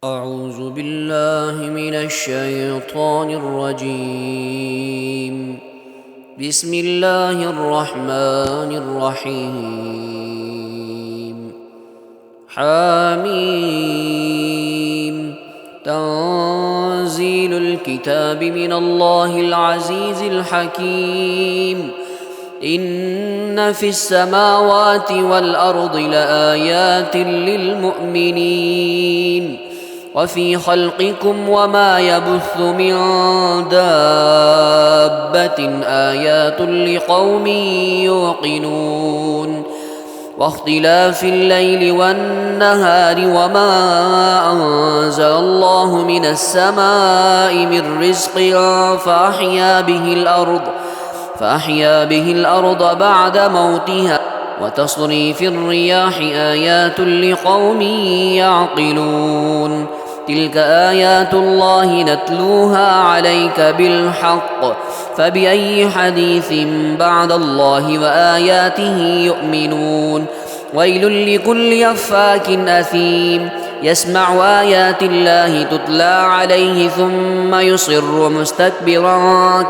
أعوذ بالله من الشيطان الرجيم. بسم الله الرحمن الرحيم. حميم. تنزيل الكتاب من الله العزيز الحكيم. إن في السماوات والأرض لآيات للمؤمنين وفي خلقكم وما يبث من دابة آيات لقوم يوقنون واختلاف الليل والنهار وما أنزل الله من السماء من رزق فأحيا به الأرض بعد موتها وتصريف الرياح آيات لقوم يعقلون تلك آيات الله نتلوها عليك بالحق فبأي حديث بعد الله وآياته يؤمنون ويل لكل أفاك أثيم يسمع آيات الله تتلى عليه ثم يصر مستكبرا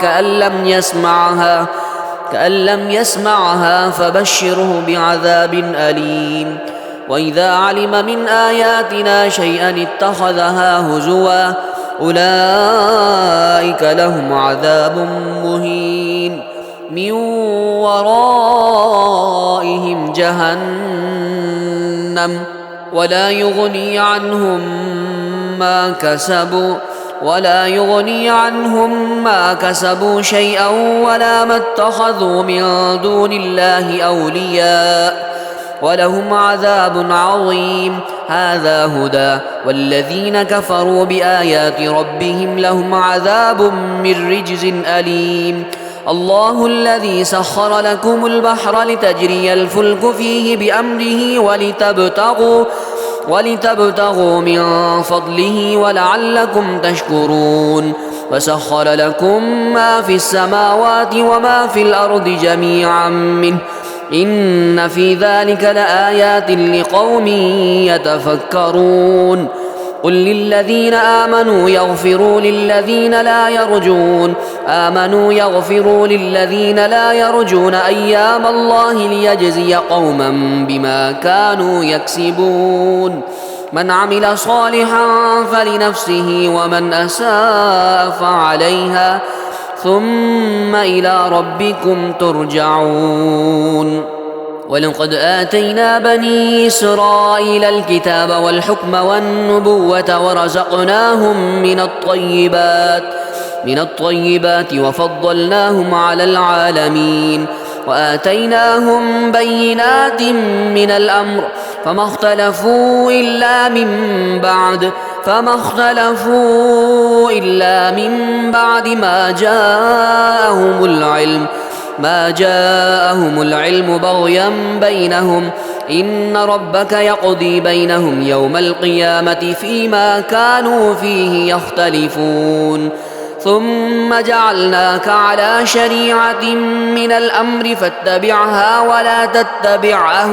كأن لم يسمعها فبشره بعذاب أليم وإذا علم من آياتنا شيئا اتخذها هزوا أولئك لهم عذاب مهين من ورائهم جهنم ولا يغني عنهم ما كسبوا شيئا ولا ما اتخذوا من دون الله أولياء ولهم عذاب عظيم هذا هدى والذين كفروا بآيات ربهم لهم عذاب من رجز أليم الله الذي سخر لكم البحر لتجري الفلك فيه بأمره ولتبتغوا من فضله ولعلكم تشكرون وسخر لكم ما في السماوات وما في الأرض جميعا منه إن في ذلك لآيات لقوم يتفكرون قل للذين آمنوا يغفروا للذين لا يرجون أيام الله ليجزي قوما بما كانوا يكسبون من عمل صالحا فلنفسه ومن أساء فعليها ثم إلى ربكم ترجعون ولقد آتينا بني إسرائيل الكتاب والحكم والنبوة ورزقناهم من الطيبات وفضلناهم على العالمين وآتيناهم بينات من الأمر فما اختلفوا إلا من بعد ما جاءهم العلم بغيا بينهم إن ربك يقضي بينهم يوم القيامة فيما كانوا فيه يختلفون ثم جعلناك على شريعة من الأمر فاتبعها ولا تتبع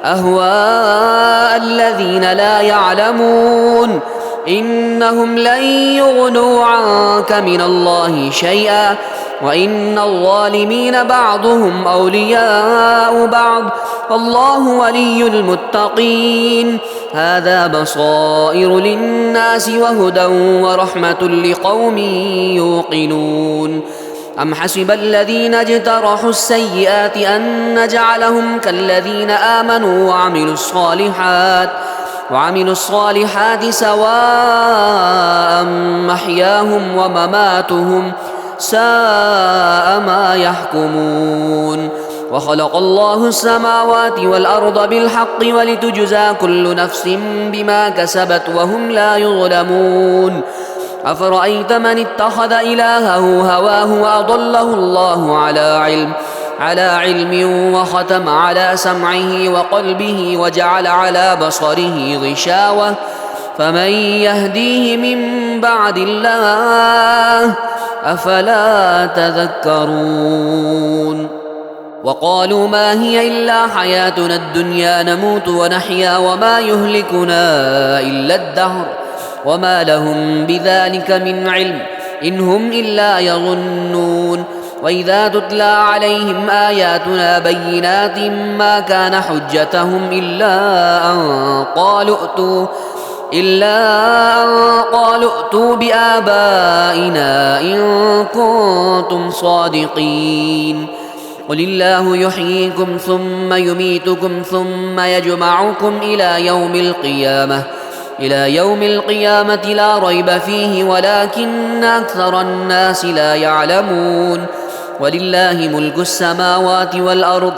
أهواء الذين لا يعلمون إنهم لن يغنوا عنك من الله شيئا وإن الظالمين بعضهم أولياء بعض فالله ولي المتقين هذا بصائر للناس وهدى ورحمة لقوم يوقنون أم حسب الذين اجترحوا السيئات أن نجعلهم كالذين آمنوا وعملوا الصالحات سواء محياهم ومماتهم ساء ما يحكمون وخلق الله السماوات والأرض بالحق ولتجزى كل نفس بما كسبت وهم لا يظلمون أفرأيت من اتخذ إلهه هواه وأضله الله على علم وختم على سمعه وقلبه وجعل على بصره غشاوة فمن يهديه من بعد الله أفلا تذكرون وقالوا ما هي إلا حياتنا الدنيا نموت ونحيا وما يهلكنا إلا الدهر وما لهم بذلك من علم إن هم إلا يظنون. وإذا تتلى عليهم آياتنا بينات ما كان حجتهم إلا أن قالوا ائتوا بآبائنا إن كنتم صادقين. قل الله يحييكم ثم يميتكم ثم يجمعكم إلى يوم القيامة لا ريب فيه ولكن أكثر الناس لا يعلمون. ولله ملك السماوات والأرض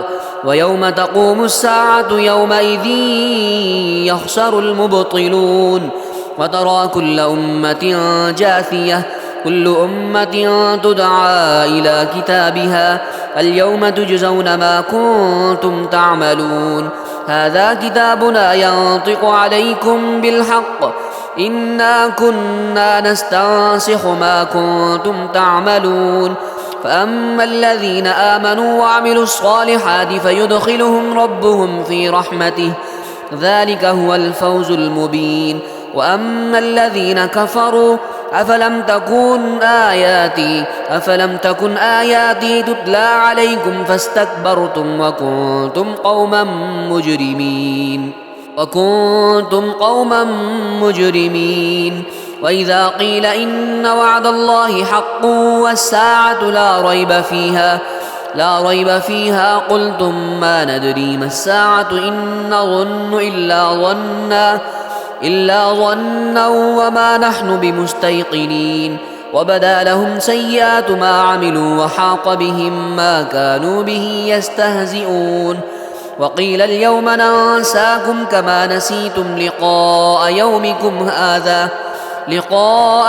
ويوم تقوم الساعة يومئذ يخسر المبطلون. وترى كل أمة جاثية كل أمة تدعى إلى كتابها اليوم تجزون ما كنتم تعملون. هذا كتابنا ينطق عليكم بالحق إنا كنا نستنسخ ما كنتم تعملون. فأما الذين آمنوا وعملوا الصالحات فيدخلهم ربهم في رحمته ذلك هو الفوز المبين. وأما الذين كفروا أفلم تكن آياتي تتلى عليكم فاستكبرتم وكنتم قوما مجرمين. وإذا قيل إن وعد الله حق والساعة لا ريب فيها قلتم ما ندري ما الساعة إن نظن إلا ظنا وما نحن بمستيقنين. وبدا لهم سيئات ما عملوا وحاق بهم ما كانوا به يستهزئون. وقيل اليوم ننساكم كما نسيتم لقاء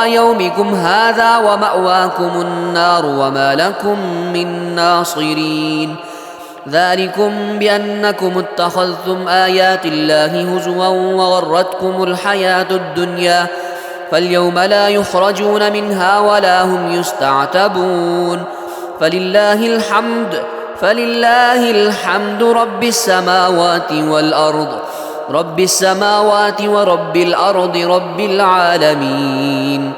يومكم هذا ومأواكم النار وما لكم من ناصرين. ذلكم بأنكم اتخذتم آيات الله هزوا وغرتكم الحياة الدنيا فاليوم لا يخرجون منها ولا هم يستعتبون. فلله الحمد رب السماوات ورب الأرض رب العالمين.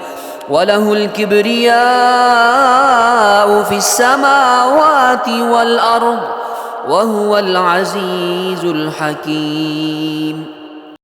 وله الكبرياء في السماوات والأرض وهو العزيز الحكيم.